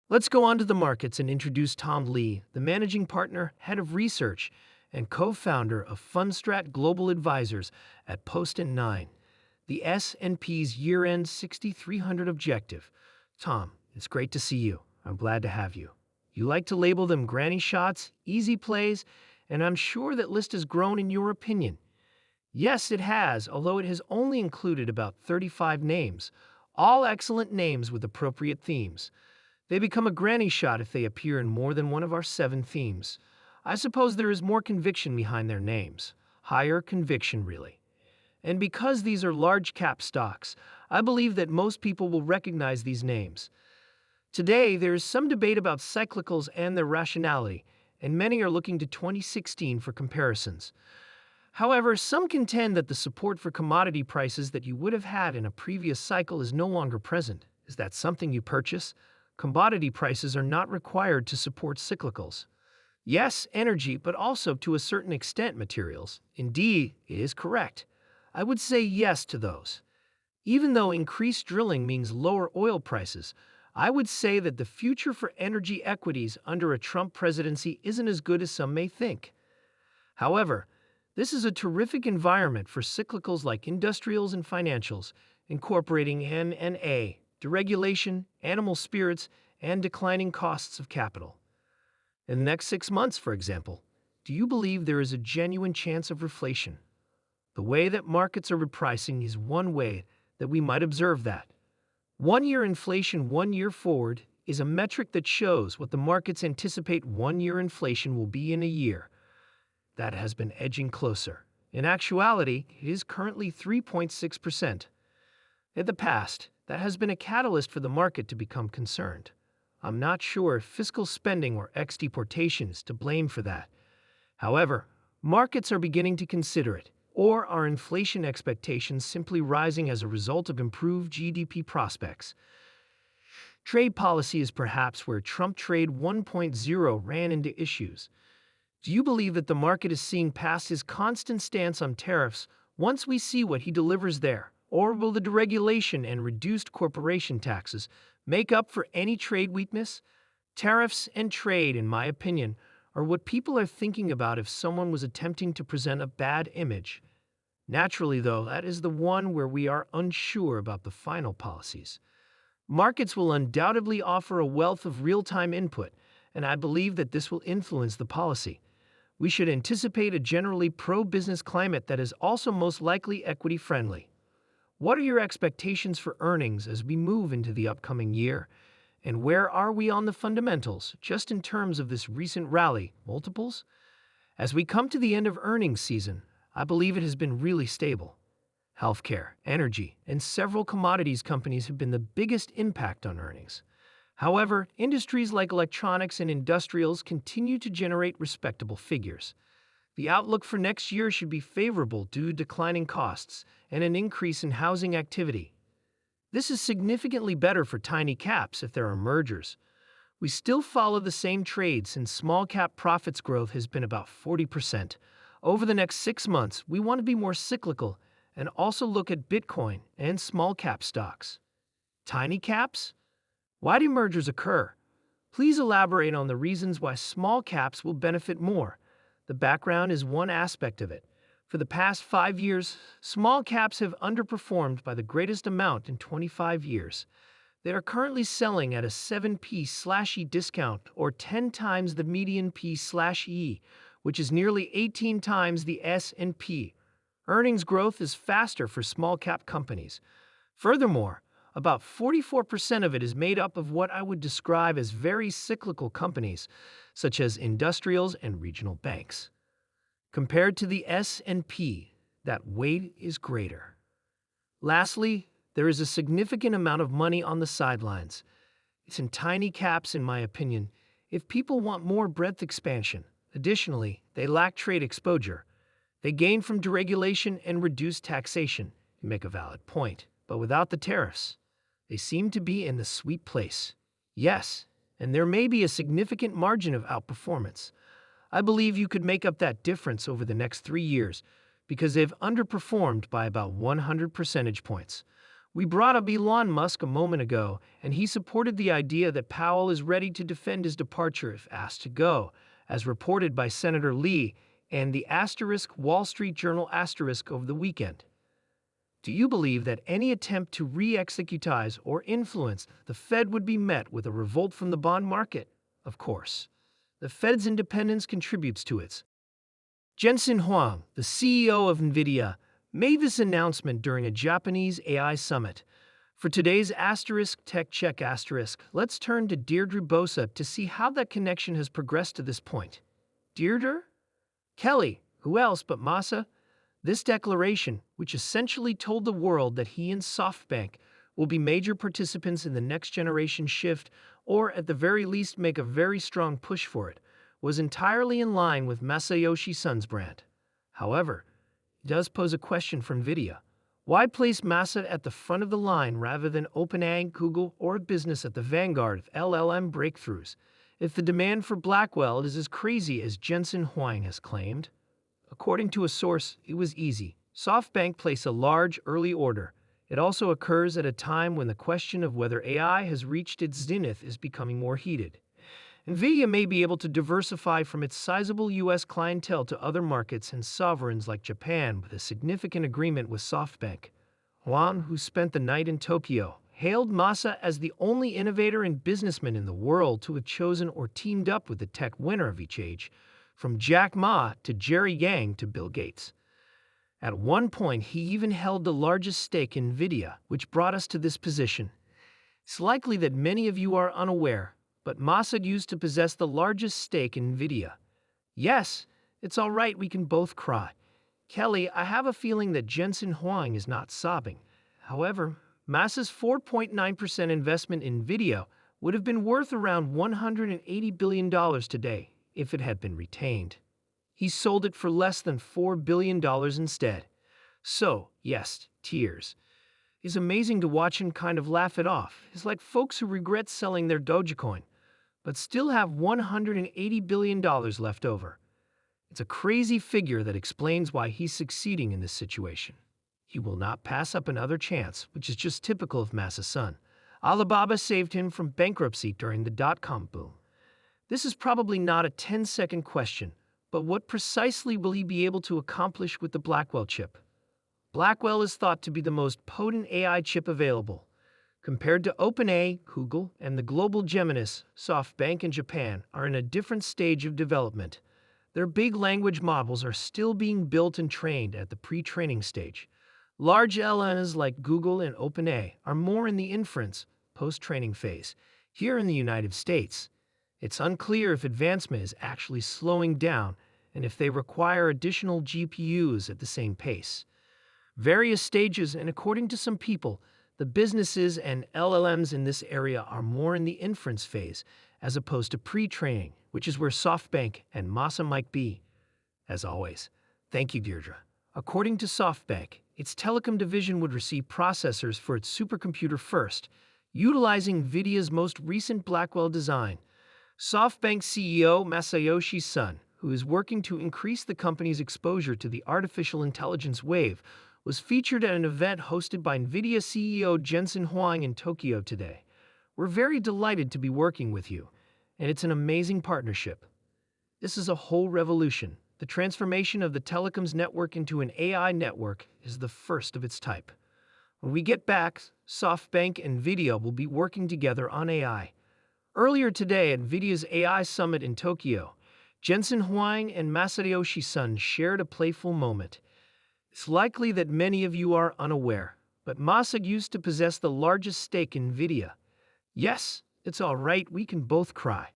Let's go on to the markets and introduce Tom Lee, the managing partner, head of research, and co-founder of Fundstrat Global Advisors at Post and 9, the S&P's year-end 6,300 objective. Tom, it's great to see you. I'm glad to have you. You like to label them granny shots, easy plays, and I'm sure that list has grown in your opinion. Yes, it has, although it has only included about 35 names, all excellent names with appropriate themes. They become a granny shot if they appear in more than one of our 7 themes. I suppose there is more conviction behind their names. Higher conviction, really. And because these are large cap stocks, I believe that most people will recognize these names. Today, there is some debate about cyclicals and their rationality, and many are looking to 2016 for comparisons. However, some contend that the support for commodity prices that you would have had in a previous cycle is no longer present. Is that something you purchase? Commodity prices are not required to support cyclicals. Yes, energy, but also to a certain extent materials. Indeed, it is correct. I would say yes to those. Even though increased drilling means lower oil prices, I would say that the future for energy equities under a Trump presidency isn't as good as some may think. However, this is a terrific environment for cyclicals like industrials and financials, incorporating M&A, deregulation, animal spirits, and declining costs of capital. In the next 6 months, for example, do you believe there is a genuine chance of reflation? The way that markets are repricing is one way that we might observe that. 1-year inflation 1 year forward is a metric that shows what the markets anticipate 1-year inflation will be in a year. That has been edging closer. In actuality, it is currently 3.6%. In the past, that has been a catalyst for the market to become concerned. I'm not sure if fiscal spending or exportation is to blame for that. However, markets are beginning to consider it. Or are inflation expectations simply rising as a result of improved GDP prospects? Trade policy is perhaps where Trump Trade 1.0 ran into issues. Do you believe that the market is seeing past his constant stance on tariffs once we see what he delivers there? Or will the deregulation and reduced corporation taxes make up for any trade weakness? Tariffs and trade, in my opinion, are what people are thinking about if someone was attempting to present a bad image. Naturally, though, that is the one where we are unsure about the final policies. Markets will undoubtedly offer a wealth of real-time input, and I believe that this will influence the policy. We should anticipate a generally pro-business climate that is also most likely equity-friendly. What are your expectations for earnings as we move into the upcoming year? And where are we on the fundamentals, just in terms of this recent rally, multiples? As we come to the end of earnings season, I believe it has been really stable. Healthcare, energy, and several commodities companies have been the biggest impact on earnings. However, industries like electronics and industrials continue to generate respectable figures. The outlook for next year should be favorable due to declining costs and an increase in housing activity. This is significantly better for tiny caps if there are mergers. We still follow the same trade since small cap profits growth has been about 40%. Over the next 6 months, we want to be more cyclical and also look at Bitcoin and small cap stocks. Tiny caps? Why do mergers occur? Please elaborate on the reasons why small caps will benefit more. The background is one aspect of it. For the past 5 years, small caps have underperformed by the greatest amount in 25 years. They are currently selling at a 7p/E discount, or 10 times the median p/E, which is nearly 18 times the S&P. Earnings growth is faster for small cap companies. Furthermore, about 44% of it is made up of what I would describe as very cyclical companies, such as industrials and regional banks. Compared to the S&P, that weight is greater. Lastly, there is a significant amount of money on the sidelines. It's in tiny caps, in my opinion, if people want more breadth expansion. Additionally, they lack trade exposure. They gain from deregulation and reduced taxation. You make a valid point, but without the tariffs, they seem to be in the sweet place. Yes, and there may be a significant margin of outperformance. I believe you could make up that difference over the next 3 years because they've underperformed by about 100 percentage points. We brought up Elon Musk a moment ago, and he supported the idea that Powell is ready to defend his departure if asked to go, as reported by Senator Lee and the Wall Street Journal over the weekend. Do you believe that any attempt to re-executize or influence the Fed would be met with a revolt from the bond market? Of course. The Fed's independence contributes to it. Jensen Huang, the CEO of Nvidia, made this announcement during a Japanese AI summit. For today's Tech Check let's turn to Deirdre Bosa to see how that connection has progressed to this point. Deirdre? Kelly, who else but Masa? This declaration, which essentially told the world that he and SoftBank will be major participants in the next generation shift, or at the very least make a very strong push for it, was entirely in line with Masayoshi Son's brand. However, it does pose a question for Nvidia. Why place Masa at the front of the line rather than OpenAI, Google, or a business at the vanguard of LLM breakthroughs, if the demand for Blackwell is as crazy as Jensen Huang has claimed? According to a source, it was easy. SoftBank placed a large early order. It also occurs at a time when the question of whether AI has reached its zenith is becoming more heated. Nvidia may be able to diversify from its sizable U.S. clientele to other markets and sovereigns like Japan with a significant agreement with SoftBank. Huang, who spent the night in Tokyo, hailed Masa as the only innovator and businessman in the world to have chosen or teamed up with the tech winner of each age, from Jack Ma to Jerry Yang to Bill Gates. At one point, he even held the largest stake in Nvidia, which brought us to this position. It's likely that many of you are unaware, but Masa used to possess the largest stake in Nvidia. Yes, it's all right, we can both cry. Kelly, I have a feeling that Jensen Huang is not sobbing. However, Masa's 4.9% investment in Nvidia would have been worth around $180 billion today if it had been retained. He sold it for less than $4 billion instead. So, yes, tears. It's amazing to watch him kind of laugh it off. It's like folks who regret selling their Dogecoin, but still have $180 billion left over. It's a crazy figure that explains why he's succeeding in this situation. He will not pass up another chance, which is just typical of Masa's son. Alibaba saved him from bankruptcy during the dot-com boom. This is probably not a 10-second question, but what precisely will he be able to accomplish with the Blackwell chip? Blackwell is thought to be the most potent AI chip available. Compared to OpenAI, Google, and the global Geminis, SoftBank and Japan are in a different stage of development. Their big language models are still being built and trained at the pre-training stage. Large LLMs like Google and OpenAI are more in the inference, post-training phase. Here in the United States, it's unclear if advancement is actually slowing down and if they require additional GPUs at the same pace. Various stages, and according to some people, the businesses and LLMs in this area are more in the inference phase as opposed to pre-training, which is where SoftBank and Masa might be. As always, thank you, Deirdre. According to SoftBank, its telecom division would receive processors for its supercomputer first, utilizing Nvidia's most recent Blackwell design. SoftBank CEO Masayoshi Son, who is working to increase the company's exposure to the artificial intelligence wave, was featured at an event hosted by Nvidia CEO Jensen Huang in Tokyo today. We're very delighted to be working with you, and it's an amazing partnership. This is a whole revolution. The transformation of the telecoms network into an AI network is the first of its type. When we get back, SoftBank and Nvidia will be working together on AI. Earlier today at Nvidia's AI Summit in Tokyo, Jensen Huang and Masayoshi Son shared a playful moment. It's likely that many of you are unaware, but Masa used to possess the largest stake in Nvidia. Yes, it's all right, we can both cry.